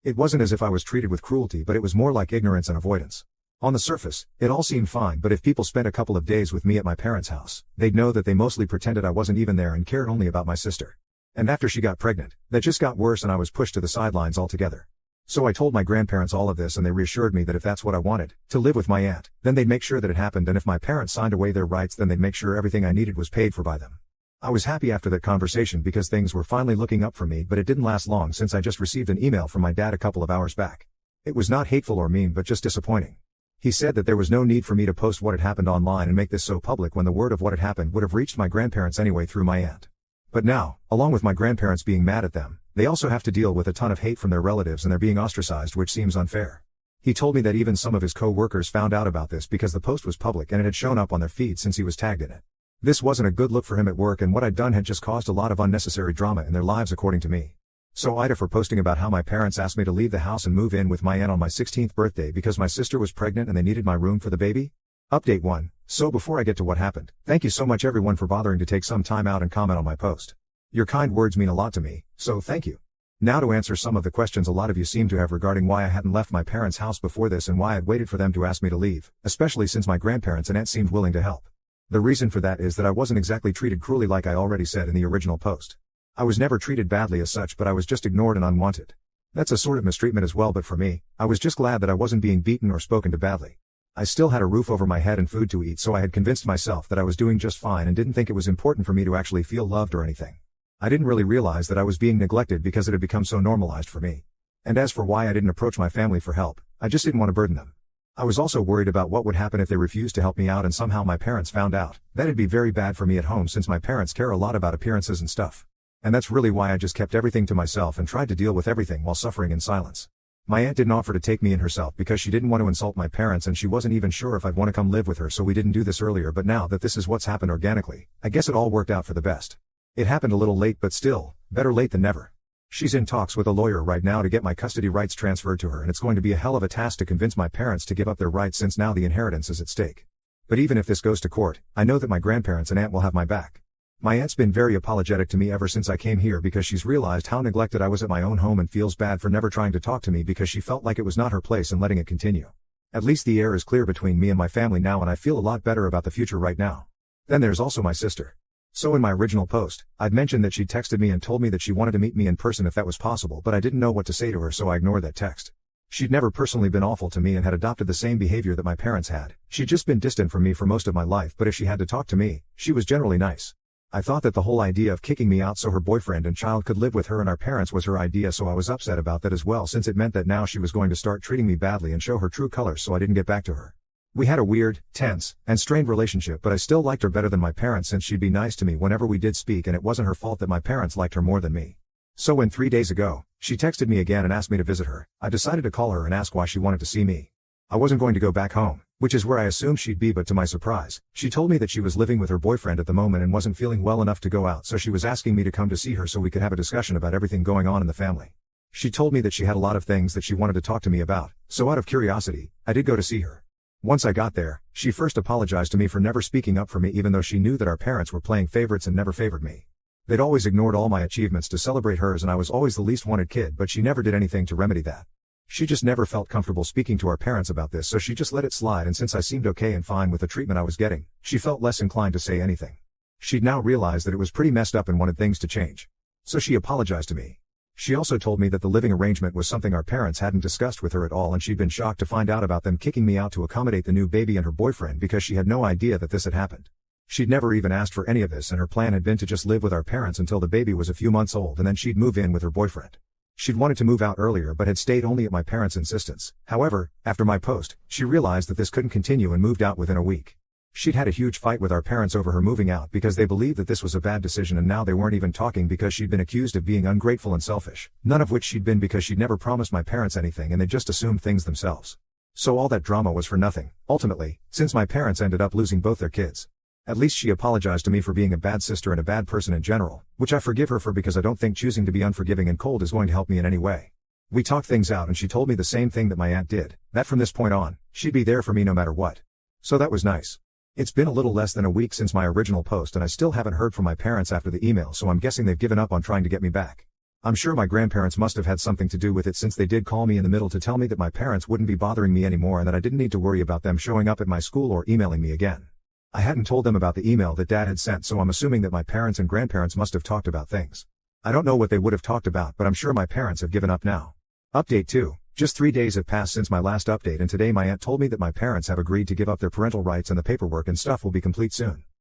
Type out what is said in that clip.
It wasn't as if I was treated with cruelty, but it was more like ignorance and avoidance. On the surface, it all seemed fine, but if people spent a couple of days with me at my parents' house, they'd know that they mostly pretended I wasn't even there and cared only about my sister. And after she got pregnant, that just got worse and I was pushed to the sidelines altogether. So I told my grandparents all of this and they reassured me that if that's what I wanted, to live with my aunt, then they'd make sure that it happened, and if my parents signed away their rights then they'd make sure everything I needed was paid for by them. I was happy after that conversation because things were finally looking up for me, but it didn't last long since I just received an email from my dad a couple of hours back. It was not hateful or mean but just disappointing. He said that there was no need for me to post what had happened online and make this so public when the word of what had happened would have reached my grandparents anyway through my aunt. But now, along with my grandparents being mad at them, they also have to deal with a ton of hate from their relatives and they're being ostracized, which seems unfair. He told me that even some of his co-workers found out about this because the post was public and it had shown up on their feed since he was tagged in it. This wasn't a good look for him at work, and what I'd done had just caused a lot of unnecessary drama in their lives according to me. So Ida for posting about how my parents asked me to leave the house and move in with my aunt on my 16th birthday because my sister was pregnant and they needed my room for the baby? Update 1. So before I get to what happened, thank you so much everyone for bothering to take some time out and comment on my post. Your kind words mean a lot to me, so thank you. Now to answer some of the questions a lot of you seem to have regarding why I hadn't left my parents' house before this and why I'd waited for them to ask me to leave, especially since my grandparents and aunt seemed willing to help. The reason for that is that I wasn't exactly treated cruelly like I already said in the original post. I was never treated badly as such, but I was just ignored and unwanted. That's a sort of mistreatment as well, but for me, I was just glad that I wasn't being beaten or spoken to badly. I still had a roof over my head and food to eat, so I had convinced myself that I was doing just fine and didn't think it was important for me to actually feel loved or anything. I didn't really realize that I was being neglected because it had become so normalized for me. And as for why I didn't approach my family for help, I just didn't want to burden them. I was also worried about what would happen if they refused to help me out and somehow my parents found out. That'd be very bad for me at home since my parents care a lot about appearances and stuff. And that's really why I just kept everything to myself and tried to deal with everything while suffering in silence. My aunt didn't offer to take me in herself because she didn't want to insult my parents and she wasn't even sure if I'd want to come live with her, so we didn't do this earlier, but now that this is what's happened organically, I guess it all worked out for the best. It happened a little late, but still, better late than never. She's in talks with a lawyer right now to get my custody rights transferred to her, and it's going to be a hell of a task to convince my parents to give up their rights since now the inheritance is at stake. But even if this goes to court, I know that my grandparents and aunt will have my back. My aunt's been very apologetic to me ever since I came here because she's realized how neglected I was at my own home and feels bad for never trying to talk to me because she felt like it was not her place and letting it continue. At least the air is clear between me and my family now, and I feel a lot better about the future right now. Then there's also my sister. So in my original post, I'd mentioned that she texted me and told me that she wanted to meet me in person if that was possible, but I didn't know what to say to her, so I ignored that text. She'd never personally been awful to me and had adopted the same behavior that my parents had. She'd just been distant from me for most of my life, but if she had to talk to me, she was generally nice. I thought that the whole idea of kicking me out so her boyfriend and child could live with her and our parents was her idea, so I was upset about that as well, since it meant that now she was going to start treating me badly and show her true colors, so I didn't get back to her. We had a weird, tense, and strained relationship, but I still liked her better than my parents since she'd be nice to me whenever we did speak, and it wasn't her fault that my parents liked her more than me. So when 3 days ago, she texted me again and asked me to visit her, I decided to call her and ask why she wanted to see me. I wasn't going to go back home, which is where I assumed she'd be, but to my surprise, she told me that she was living with her boyfriend at the moment and wasn't feeling well enough to go out, so she was asking me to come to see her so we could have a discussion about everything going on in the family. She told me that she had a lot of things that she wanted to talk to me about, so out of curiosity, I did go to see her. Once I got there, she first apologized to me for never speaking up for me, even though she knew that our parents were playing favorites and never favored me. They'd always ignored all my achievements to celebrate hers, and I was always the least wanted kid, but she never did anything to remedy that. She just never felt comfortable speaking to our parents about this, so she just let it slide, and since I seemed okay and fine with the treatment I was getting, she felt less inclined to say anything. She'd now realized that it was pretty messed up and wanted things to change. So she apologized to me. She also told me that the living arrangement was something our parents hadn't discussed with her at all, and she'd been shocked to find out about them kicking me out to accommodate the new baby and her boyfriend because she had no idea that this had happened. She'd never even asked for any of this, and her plan had been to just live with our parents until the baby was a few months old, and then she'd move in with her boyfriend. She'd wanted to move out earlier but had stayed only at my parents' insistence. However, after my post, she realized that this couldn't continue and moved out within a week. She'd had a huge fight with our parents over her moving out because they believed that this was a bad decision, and now they weren't even talking because she'd been accused of being ungrateful and selfish, none of which she'd been because she'd never promised my parents anything and they just assumed things themselves. So all that drama was for nothing, ultimately, since my parents ended up losing both their kids. At least she apologized to me for being a bad sister and a bad person in general, which I forgive her for because I don't think choosing to be unforgiving and cold is going to help me in any way. We talked things out and she told me the same thing that my aunt did, that from this point on, she'd be there for me no matter what. So that was nice. It's been a little less than a week since my original post and I still haven't heard from my parents after the email, so I'm guessing they've given up on trying to get me back. I'm sure my grandparents must have had something to do with it since they did call me in the middle to tell me that my parents wouldn't be bothering me anymore and that I didn't need to worry about them showing up at my school or emailing me again. I hadn't told them about the email that Dad had sent, so I'm assuming that my parents and grandparents must have talked about things. I don't know what they would have talked about, but I'm sure my parents have given up now. Update 2. Just 3 days have passed since my last update, and today my aunt told me that my parents have agreed to give up their parental rights and the paperwork and stuff will be complete soon.